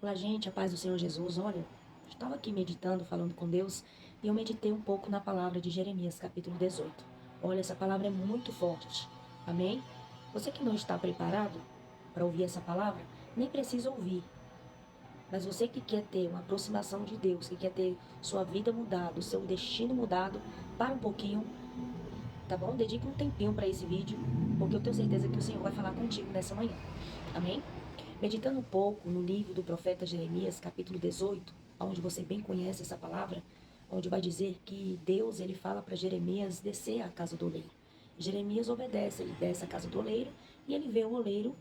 Olá, gente, a paz do Senhor Jesus. Olha, estava aqui meditando, falando com Deus, e eu meditei um pouco na palavra de Jeremias, capítulo 18. Olha, essa palavra é muito forte. Amém? Você que não está preparado para ouvir essa palavra, nem precisa ouvir. Mas você que quer ter uma aproximação de Deus, que quer ter sua vida mudada, o seu destino mudado, para um pouquinho, tá bom? Dedique um tempinho para esse vídeo, porque eu tenho certeza que o Senhor vai falar contigo nessa manhã. Amém? Meditando um pouco no livro do profeta Jeremias, capítulo 18, onde você bem conhece essa palavra, onde vai dizer que Deus ele fala para Jeremias descer à casa do oleiro. Jeremias obedece, ele desce à casa do oleiro e ele vê o oleiro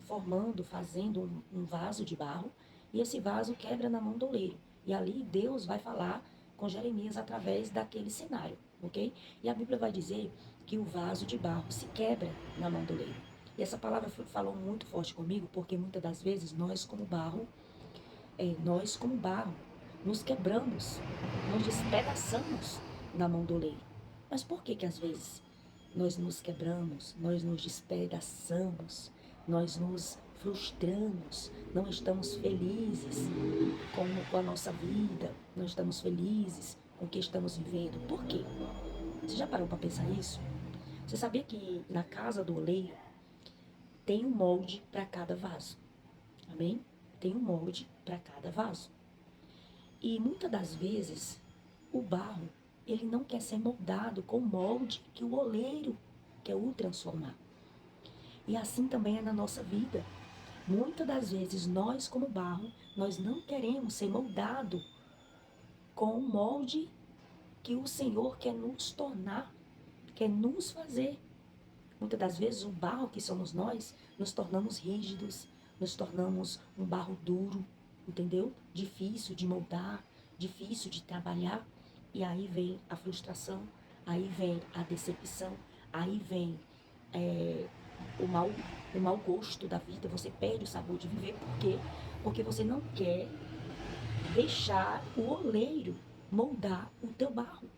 formando, fazendo um vaso de barro, e esse vaso quebra na mão do oleiro. E ali Deus vai falar com Jeremias através daquele cenário, ok? E a Bíblia vai dizer que o vaso de barro se quebra na mão do oleiro. E essa palavra falou muito forte comigo, porque muitas das vezes nós como barro, nos quebramos, nos despedaçamos na mão do oleiro. Mas por que às vezes nós nos quebramos, nós nos despedaçamos, nós nos frustramos, não estamos felizes com a nossa vida, não estamos felizes com o que estamos vivendo? Por quê? Você já parou para pensar isso? Você sabia que na casa do oleiro tem um molde para cada vaso? Amém? Tem um molde para cada vaso. E muitas das vezes o barro, ele não quer ser moldado com o molde que o oleiro quer o transformar. E assim também é na nossa vida. Muitas das vezes nós, como barro, nós não queremos ser moldado com o molde que o Senhor quer nos tornar, quer nos fazer. Muitas das vezes o barro que somos nós, nos tornamos rígidos, nos tornamos um barro duro, entendeu? Difícil de moldar, difícil de trabalhar. E aí vem a frustração, aí vem a decepção, aí vem é, o, mau, o mau gosto da vida. Você perde o sabor de viver. Por quê? Porque você não quer deixar o oleiro moldar o teu barro.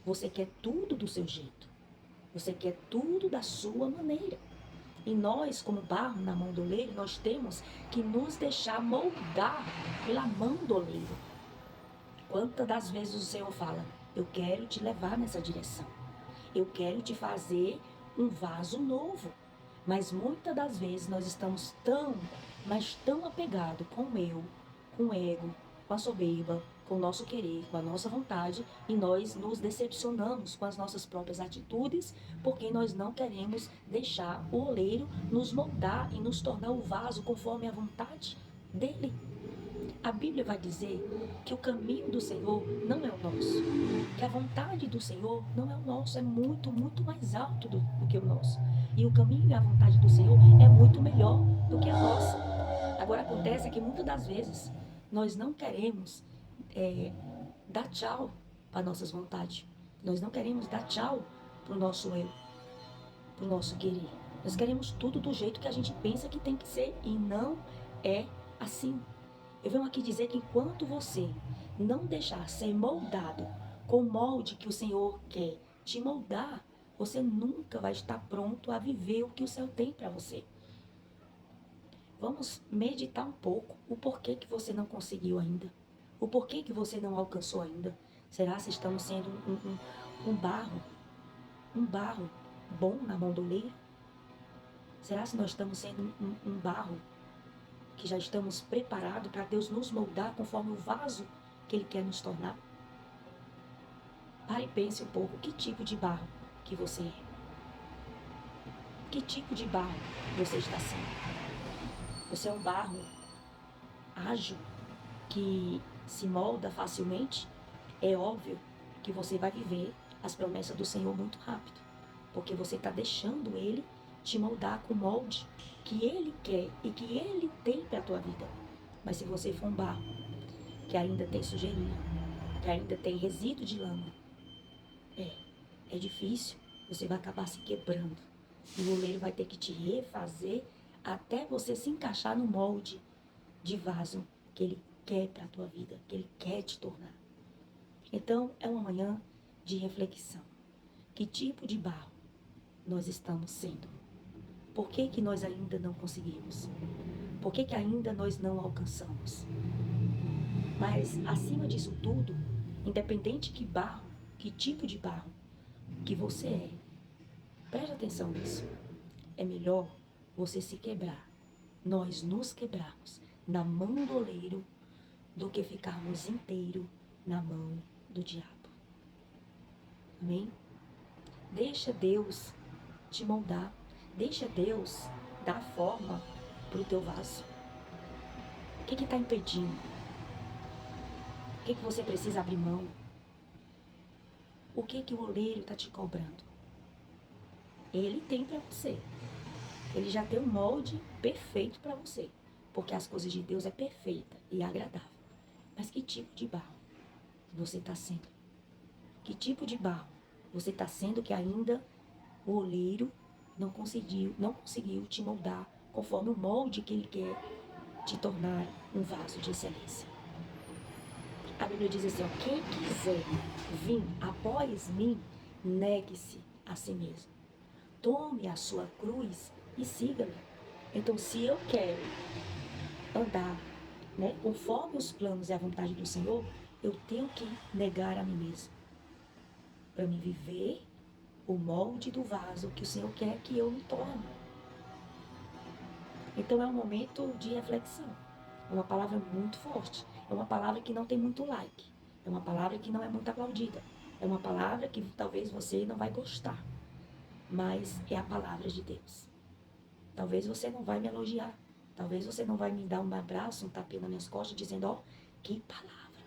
Você quer tudo do seu jeito. Você quer tudo da sua maneira. E nós, como barro na mão do oleiro, nós temos que nos deixar moldar pela mão do oleiro. Quantas das vezes o Senhor fala, eu quero te levar nessa direção. Eu quero te fazer um vaso novo. Mas muitas das vezes nós estamos mas tão apegados com o eu, com o ego, com a soberba, com o nosso querer, com a nossa vontade, e nós nos decepcionamos com as nossas próprias atitudes, porque nós não queremos deixar o oleiro nos moldar e nos tornar o vaso conforme a vontade dele. A Bíblia vai dizer que o caminho do Senhor não é o nosso, que a vontade do Senhor não é o nosso, é muito, muito mais alto do que o nosso. E o caminho e a vontade do Senhor é muito melhor do que a nossa. Agora acontece que muitas das vezes nós não queremos é, dar tchau para nossas vontades. Nós não queremos dar tchau para o nosso eu, para o nosso querer. Nós queremos tudo do jeito que a gente pensa que tem que ser e não é assim. Eu venho aqui dizer que enquanto você não deixar ser moldado com o molde que o Senhor quer te moldar, você nunca vai estar pronto a viver o que o céu tem para você. Vamos meditar um pouco o porquê que você não conseguiu ainda. O porquê que você não alcançou ainda. Será que estamos sendo um barro bom na mão do oleiro? Será que nós estamos sendo um barro que já estamos preparados para Deus nos moldar conforme o vaso que Ele quer nos tornar? Pare e pense um pouco, que tipo de barro que você é? Que tipo de barro você está sendo? Você é um barro ágil, que se molda facilmente? É óbvio que você vai viver as promessas do Senhor muito rápido, porque você está deixando Ele te moldar com o molde que Ele quer e que Ele tem para a tua vida. Mas se você for um barro que ainda tem sujeirinha, que ainda tem resíduo de lama, é difícil, você vai acabar se quebrando. E o oleiro vai ter que te refazer até você se encaixar no molde de vaso que ele quer para a tua vida, que ele quer te tornar. Então, é uma manhã de reflexão. Que tipo de barro nós estamos sendo? Por que nós ainda não conseguimos? Por que que ainda nós não alcançamos? Mas, acima disso tudo, independente que barro, que tipo de barro que você é, preste atenção nisso. É melhor você se quebrar, nós nos quebrarmos na mão do oleiro do que ficarmos inteiro na mão do diabo. Amém? Deixa Deus te moldar. Deixa Deus dar forma para o teu vaso. O que está impedindo? O que você precisa abrir mão? O que o oleiro está te cobrando? Ele tem para você. Ele já tem um molde perfeito para você. Porque as coisas de Deus é perfeita e agradável. Mas que tipo de barro você está sendo? Que tipo de barro você está sendo que ainda o oleiro não conseguiu te moldar conforme o molde que ele quer te tornar um vaso de excelência? A Bíblia diz assim, ó, quem quiser vir após mim, negue-se a si mesmo. Tome a sua cruz e siga-me. Então, se eu quero andar, né, conforme os planos e a vontade do Senhor, eu tenho que negar a mim mesmo. Para me viver o molde do vaso que o Senhor quer que eu me torne. Então, é um momento de reflexão. É uma palavra muito forte. É uma palavra que não tem muito like. É uma palavra que não é muito aplaudida. É uma palavra que talvez você não vai gostar. Mas é a palavra de Deus. Talvez você não vai me elogiar. Talvez você não vai me dar um abraço, um tapinha nas minhas costas, dizendo, ó, que palavra.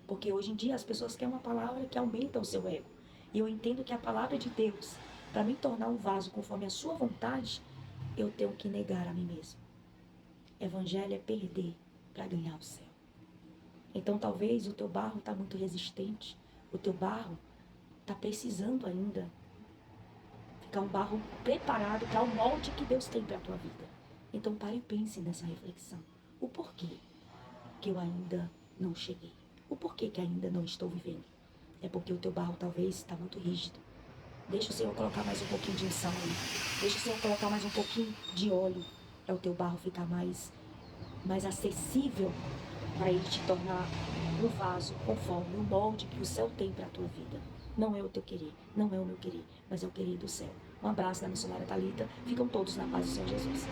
Porque hoje em dia as pessoas querem uma palavra que aumenta o seu ego. E eu entendo que a palavra de Deus, para me tornar um vaso conforme a sua vontade, eu tenho que negar a mim mesmo. Evangelho é perder para ganhar o céu. Então talvez o teu barro está muito resistente. O teu barro está precisando ainda ficar um barro preparado para o molde que Deus tem para a tua vida. Então pare e pense nessa reflexão. O porquê que eu ainda não cheguei? O porquê que ainda não estou vivendo? É porque o teu barro talvez está muito rígido. Deixa o Senhor colocar mais um pouquinho de unção aí. Deixa o Senhor colocar mais um pouquinho de óleo para o teu barro ficar mais acessível, para ele te tornar um vaso conforme o molde que o céu tem para a tua vida. Não é o teu querer, não é o meu querer, mas é o querer do céu. Um abraço da missionária Thalita. Ficam todos na paz do Senhor Jesus.